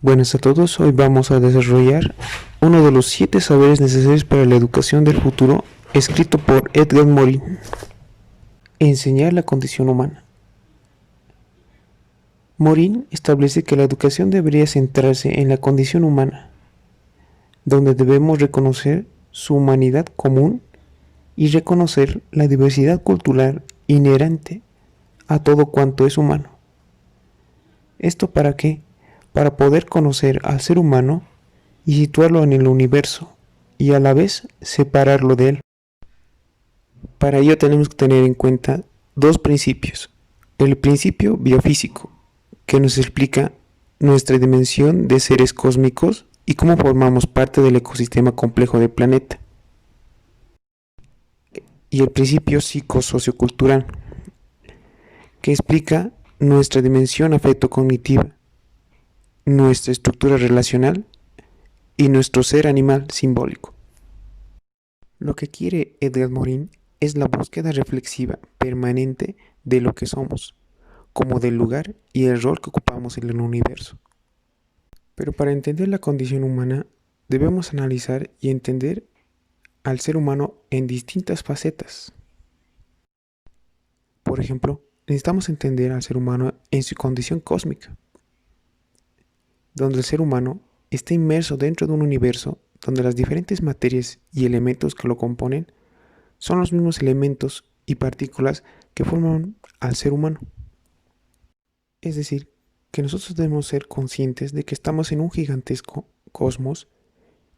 Buenas a todos, hoy vamos a desarrollar uno de los 7 saberes necesarios para la educación del futuro, escrito por Edgar Morin. Enseñar la condición humana. Morin establece que la educación debería centrarse en la condición humana, donde debemos reconocer su humanidad común y reconocer la diversidad cultural inherente a todo cuanto es humano. ¿Esto para qué? Para poder conocer al ser humano y situarlo en el universo y a la vez separarlo de él. Para ello tenemos que tener en cuenta dos principios. El principio biofísico, que nos explica nuestra dimensión de seres cósmicos y cómo formamos parte del ecosistema complejo del planeta. Y el principio psicosociocultural, que explica nuestra dimensión afecto-cognitiva, nuestra estructura relacional y nuestro ser animal simbólico. Lo que quiere Edgar Morin es la búsqueda reflexiva permanente de lo que somos, como del lugar y el rol que ocupamos en el universo. Pero para entender la condición humana, debemos analizar y entender al ser humano en distintas facetas. Por ejemplo, necesitamos entender al ser humano en su condición cósmica, donde el ser humano está inmerso dentro de un universo donde las diferentes materias y elementos que lo componen son los mismos elementos y partículas que forman al ser humano. Es decir, que nosotros debemos ser conscientes de que estamos en un gigantesco cosmos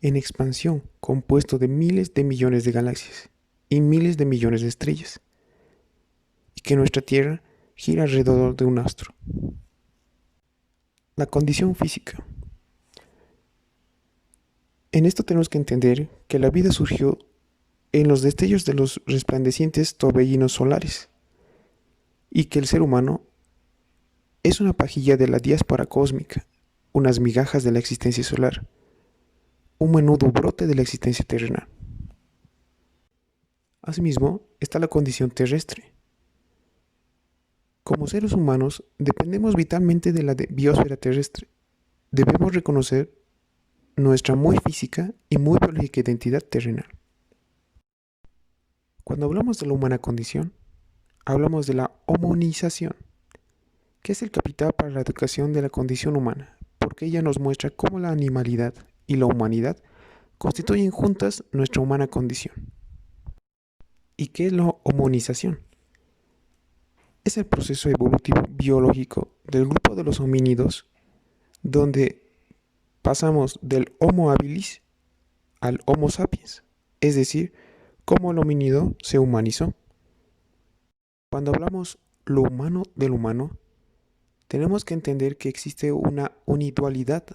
en expansión compuesto de miles de millones de galaxias y miles de millones de estrellas, y que nuestra Tierra gira alrededor de un astro. La condición física. En esto tenemos que entender que la vida surgió en los destellos de los resplandecientes torbellinos solares, y que el ser humano es una pajilla de la diáspora cósmica, unas migajas de la existencia solar, un menudo brote de la existencia terrenal. Asimismo, está la condición terrestre. Como seres humanos, dependemos vitalmente de la biosfera terrestre. Debemos reconocer nuestra muy física y muy biológica identidad terrenal. Cuando hablamos de la humana condición, hablamos de la homonización, que es el capital para la educación de la condición humana, porque ella nos muestra cómo la animalidad y la humanidad constituyen juntas nuestra humana condición. ¿Y qué es la homonización? Es el proceso evolutivo biológico del grupo de los homínidos, donde pasamos del Homo habilis al Homo sapiens, es decir, cómo el homínido se humanizó. Cuando hablamos lo humano del humano, tenemos que entender que existe una unidualidad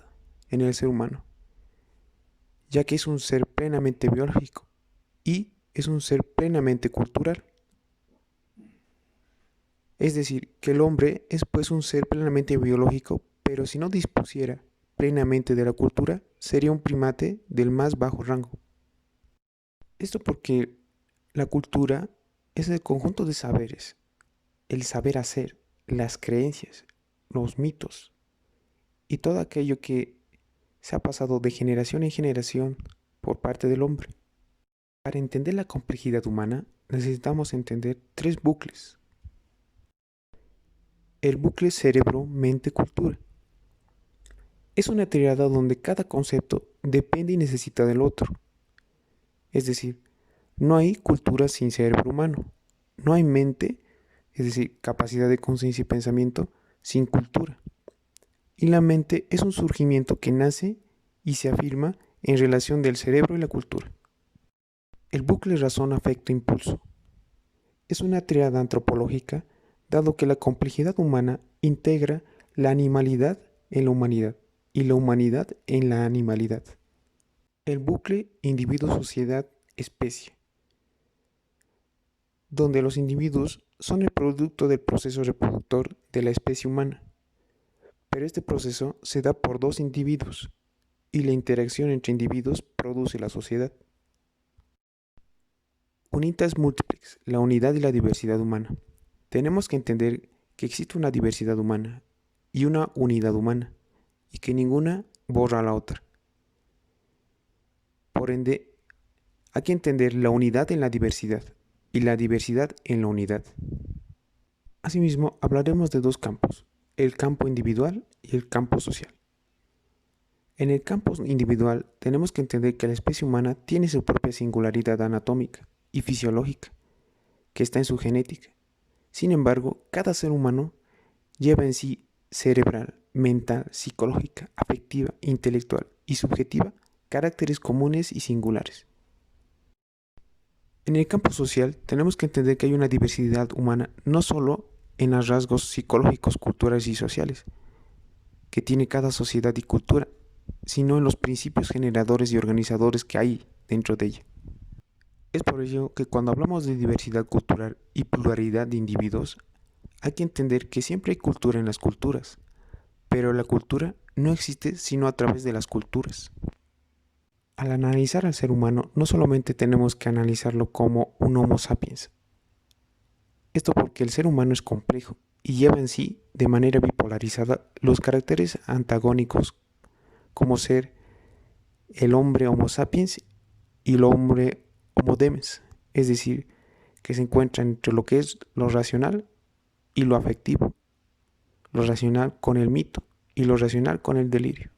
en el ser humano, ya que es un ser plenamente biológico y es un ser plenamente cultural. Es decir, que el hombre es pues un ser plenamente biológico, pero si no dispusiera plenamente de la cultura, sería un primate del más bajo rango. Esto porque la cultura es el conjunto de saberes, el saber hacer, las creencias, los mitos y todo aquello que se ha pasado de generación en generación por parte del hombre. Para entender la complejidad humana necesitamos entender 3 bucles. El bucle cerebro-mente-cultura. Es una triada donde cada concepto depende y necesita del otro. Es decir, no hay cultura sin cerebro humano. No hay mente, es decir, capacidad de conciencia y pensamiento, sin cultura. Y la mente es un surgimiento que nace y se afirma en relación del cerebro y la cultura. El bucle razón-afecto-impulso. Es una triada antropológica, dado que la complejidad humana integra la animalidad en la humanidad y la humanidad en la animalidad. El bucle individuo-sociedad-especie, donde los individuos son el producto del proceso reproductor de la especie humana, pero este proceso se da por 2 individuos y la interacción entre individuos produce la sociedad. Unitas multiplex, la unidad y la diversidad humana. Tenemos que entender que existe una diversidad humana y una unidad humana, y que ninguna borra a la otra. Por ende, hay que entender la unidad en la diversidad y la diversidad en la unidad. Asimismo, hablaremos de dos campos, el campo individual y el campo social. En el campo individual tenemos que entender que la especie humana tiene su propia singularidad anatómica y fisiológica, que está en su genética. Sin embargo, cada ser humano lleva en sí cerebral, mental, psicológica, afectiva, intelectual y subjetiva caracteres comunes y singulares. En el campo social tenemos que entender que hay una diversidad humana no solo en los rasgos psicológicos, culturales y sociales que tiene cada sociedad y cultura, sino en los principios generadores y organizadores que hay dentro de ella. Es por ello que cuando hablamos de diversidad cultural y pluralidad de individuos, hay que entender que siempre hay cultura en las culturas, pero la cultura no existe sino a través de las culturas. Al analizar al ser humano, no solamente tenemos que analizarlo como un Homo sapiens. Esto porque el ser humano es complejo y lleva en sí, de manera bipolarizada, los caracteres antagónicos como ser el hombre Homo sapiens y el hombre Homo demes, es decir, que se encuentra entre lo que es lo racional y lo afectivo, lo racional con el mito y lo racional con el delirio.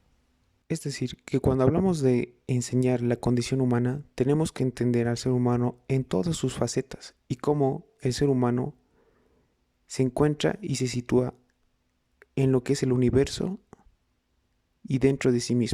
Es decir, que cuando hablamos de enseñar la condición humana, tenemos que entender al ser humano en todas sus facetas y cómo el ser humano se encuentra y se sitúa en lo que es el universo y dentro de sí mismo.